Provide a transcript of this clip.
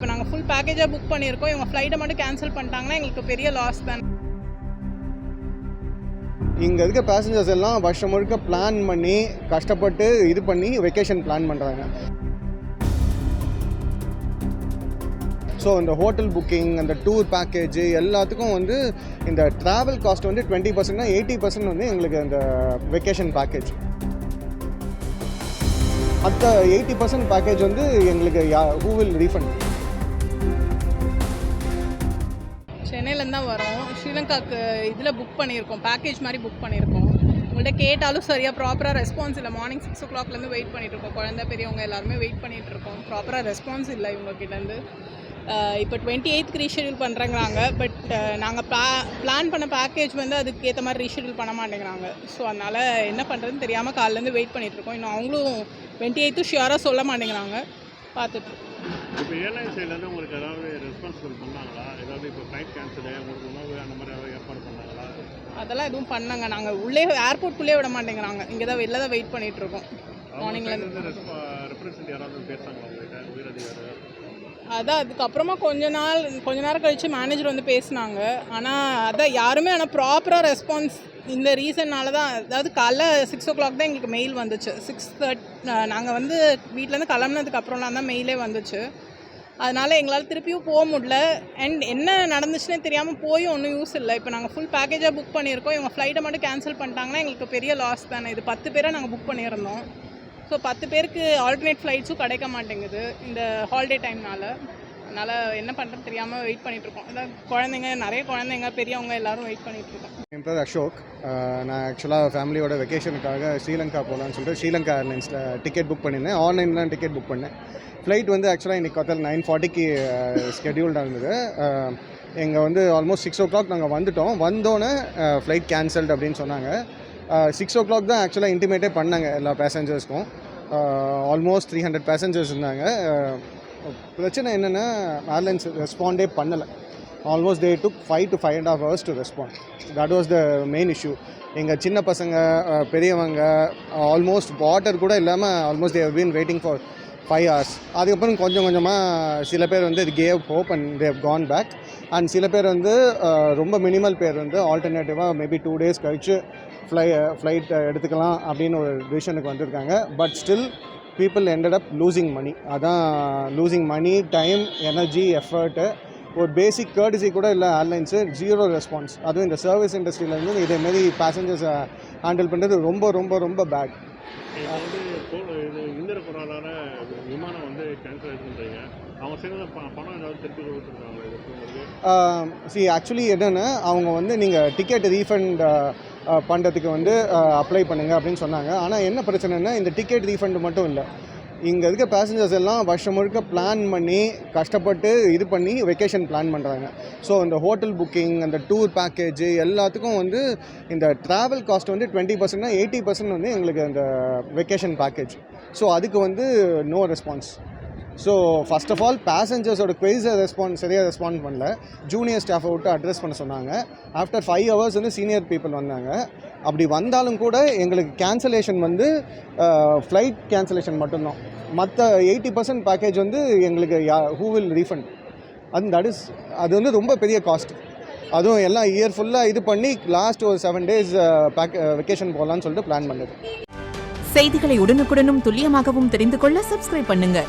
இப்போ நாங்கள் full பேக்கேஜாக book பண்ணியிருக்கோம். இவங்க ஃப்ளைட்டை மட்டும் கேன்சல் பண்ணிட்டாங்கன்னா எங்களுக்கு பெரிய லாஸ் தான். இங்கே இருக்க பேசஞ்சர்ஸ் எல்லாம் வருஷம் முழுக்க பிளான் பண்ணி கஷ்டப்பட்டு இது பண்ணி வெக்கேஷன் பிளான் பண்ணுறாங்க. ஸோ இந்த ஹோட்டல் புக்கிங், அந்த டூர் பேக்கேஜ் எல்லாத்துக்கும் வந்து இந்த ட்ராவல் காஸ்ட் வந்து 20%, 80% வந்து எங்களுக்கு அந்த வெக்கேஷன் பேக்கேஜ். மற்ற 80% பேக்கேஜ் வந்து எங்களுக்கு ஹூ வில் ரீஃபண்ட். சென்னையிலேருந்து தான் வரோம். ஸ்ரீலங்காவுக்கு இதில் புக் பண்ணியிருக்கோம், பேக்கேஜ் மாதிரி புக் பண்ணியிருக்கோம். உங்கள்கிட்ட கேட்டாலும் சரியாக ப்ராப்பராக ரெஸ்பான்ஸ் இல்லை. மார்னிங் 6 o'clockலேருந்து வெயிட் பண்ணிகிட்ருக்கோம். குழந்தை பெரியவங்க எல்லாருமே வெயிட் பண்ணிகிட்ருக்கோம். ப்ராப்பராக ரெஸ்பான்ஸ் இல்லை இவங்ககிட்டேருந்து. இப்போ 28th ரீஷெடியூல் பண்ணுறேங்கிறாங்க. பட் நாங்கள் பிளான் பண்ண பேக்கேஜ் வந்து அதுக்கு ஏற்ற மாதிரி ரீஷெடியூல் பண்ண மாட்டேங்கிறாங்க. ஸோ அதனால் என்ன பண்ணுறதுன்னு தெரியாமல் காலையிலேருந்து வெயிட் பண்ணிகிட்ருக்கோம். இன்னும் அவங்களும் 28th ஷியோராக சொல்ல மாட்டேங்கிறாங்க. பார்த்துட்டு இப்போ ஏர்லைன் சைட்லேருந்து உங்களுக்கு ஏதாவது ரெஸ்பான்சிபிள் பண்ணாங்களா? ஏதாவது இப்போ ஃப்ளைட் கேன்சலு, உங்களுக்கு உணவு அந்த மாதிரி ஏதாவது ஏற்பாடு பண்ணாங்களா? அதெல்லாம் எதுவும் பண்ணாங்க. நாங்கள் உள்ளே ஏர்போர்ட்குள்ளே விட மாட்டேங்கிறாங்க. இங்கே தான் வெளில தான் வெயிட் பண்ணிகிட்ருக்கோம் மார்னிங்லேருந்து. ரெப்ரசன்ட் யாராவது பேசுகிறாங்களா உங்கள்கிட்ட, உயரதிகாரி? அதான் அதுக்கப்புறமா கொஞ்ச நேரம் கழித்து மேனேஜர் வந்து பேசினாங்க. ஆனால் யாருமே ப்ராப்பராக ரெஸ்பான்ஸ் இந்த ரீசன்னால தான். அதாவது காலைல 6 o'clock தான் எங்களுக்கு மெயில் வந்துச்சு. 6:30 நாங்கள் வந்து வீட்டிலேருந்து கிளம்புனதுக்கு அப்புறம்லாம் தான் மெயிலே வந்துச்சு. அதனால் எங்களால் திருப்பியும் போக முடியல. அண்ட் என்ன நடந்துச்சுன்னே தெரியாமல் போய் ஒன்றும் யூஸ் இல்லை. இப்போ நாங்கள் ஃபுல் பேக்கேஜாக புக் பண்ணியிருக்கோம். இவங்க ஃப்ளைட்டை மட்டும் கேன்சல் பண்ணிட்டாங்கன்னா எங்களுக்கு பெரிய லாஸ் தானே. இது 10 பேரை நாங்கள் புக் பண்ணியிருந்தோம். ஸோ 10 பேருக்கு ஆல்டர்னேட் ஃப்ளைட்ஸும் கிடைக்க மாட்டேங்குது இந்த ஹாலிடே டைம்னால். அதனால் என்ன பண்ணுறது தெரியாமல் வெயிட் பண்ணிகிட்ருக்கோம். அதான் நிறைய குழந்தைங்க பெரியவங்க எல்லோரும் வெயிட் பண்ணிகிட்ருக்கோம். என் பேர் அசோக். நான் ஆக்சுவலாக ஃபேமிலியோட வெக்கேஷனுக்காக ஸ்ரீலங்கா போகலான்னு சொல்லிட்டு ஸ்ரீலங்கா ஏர்லைன்ஸில் டிக்கெட் புக் பண்ணியிருந்தேன். ஆன்லைனில் டிக்கெட் புக் பண்ணேன். ஃப்ளைட் வந்து ஆக்சுவலாக இன்றைக்கி காலையில் 9:40க்கு ஸ்கெடியூல்டாக இருந்தது. எங்கள் வந்து ஆல்மோஸ்ட் 6 o'clock நாங்கள் வந்துட்டோம். வந்தோன்னே ஃப்ளைட் கேன்சல்டு அப்படின்னு சொன்னாங்க. 6 o'clock தான் ஆக்சுவலாக இன்டிமேட்டே பண்ணாங்க எல்லா பேசஞ்சர்ஸ்க்கும். ஆல்மோஸ்ட் 300 பேசஞ்சர்ஸ் இருந்தாங்க. பிரச்சனை என்னென்னா ஏர்லைன்ஸ் ரெஸ்பாண்டே பண்ணலை. Almost they took 5 to 5.5 hours to respond. That was the main issue. எங்கள் சின்ன பசங்க, பெரியவங்க, ஆல்மோஸ்ட் வாட்டர் கூட இல்லாமல் almost they have been waiting for 5 hours. அதுக்கப்புறம் கொஞ்சம் கொஞ்சமாக சில பேர் வந்து இது gave hope and they have gone back. And சில பேர் வந்து ரொம்ப மினிமல் பேர் வந்து ஆல்டர்னேட்டிவாக மேபி 2 days கழிச்சு ஃப்ளைட் எடுத்துக்கலாம் அப்படின்னு ஒரு டிசிஷனுக்கு வந்திருக்காங்க. But still people ended up losing money. அதான் losing money, time, energy, effort. ஒரு பேசிக் கர்டிசி கூட இல்லை ஏர்லைன்ஸு. 0 ரெஸ்பான்ஸ். அதுவும் இந்த சர்வீஸ் இண்டஸ்ட்ரியிலேருந்து இதேமாரி பேசஞ்சர்ஸை ஹேண்டில் பண்ணுறது ரொம்ப ரொம்ப ரொம்ப பேட். இது இந்திர பொருளாதார விமானம் வந்து கேன்சல் ஆகிடுன்றீங்க. அவங்க சேர்ந்து பணம் ஏதாவது திருப்பி கொடுத்துருக்காங்க? ஆக்சுவலி என்னென்னா அவங்க வந்து நீங்கள் டிக்கெட் ரீஃபண்ட் பண்ணுறதுக்கு வந்து அப்ளை பண்ணுங்கள் அப்படின்னு சொன்னாங்க. ஆனால் என்ன பிரச்சனைன்னா இந்த டிக்கெட் ரீஃபண்ட் மட்டும் இல்லை, இங்கே இருக்க பேசஞ்சர்ஸ் எல்லாம் வருஷம் முழுக்க பிளான் பண்ணி கஷ்டப்பட்டு இது பண்ணி வெக்கேஷன் பிளான் பண்ணுறாங்க. ஸோ இந்த ஹோட்டல் புக்கிங், அந்த டூர் பேக்கேஜ் எல்லாத்துக்கும் வந்து இந்த ட்ராவல் காஸ்ட் வந்து 20%, 80% வந்து எங்களுக்கு அந்த வெக்கேஷன் பேக்கேஜ். ஸோ அதுக்கு வந்து no response. So first of all பேசஞ்சர்ஸோட குவைஸை சரியாக ரெஸ்பாண்ட் பண்ணல. ஜூனியர் ஸ்டாஃபை விட்டு அட்ரஸ் பண்ண சொன்னாங்க. ஆஃப்டர் 5 hours வந்து சீனியர் பீப்புள் வந்தாங்க. அப்படி வந்தாலும் கூட எங்களுக்கு கேன்சலேஷன் வந்து ஃப்ளைட் கேன்சலேஷன் மட்டும்தான். மற்ற 80% பேக்கேஜ் வந்து எங்களுக்கு ஹூ வில் ரீஃபண்ட். அது வந்து ரொம்ப பெரிய காஸ்ட். அதுவும் எல்லாம் இயர் ஃபுல்லாக இது பண்ணி லாஸ்ட் ஒரு 7 days வெக்கேஷன் போகலான்னு சொல்லிட்டு பிளான் பண்ணுது. செய்திகளை உடனுக்குடனும் துல்லியமாகவும் தெரிந்து கொள்ள சப்ஸ்கிரைப் பண்ணுங்கள்.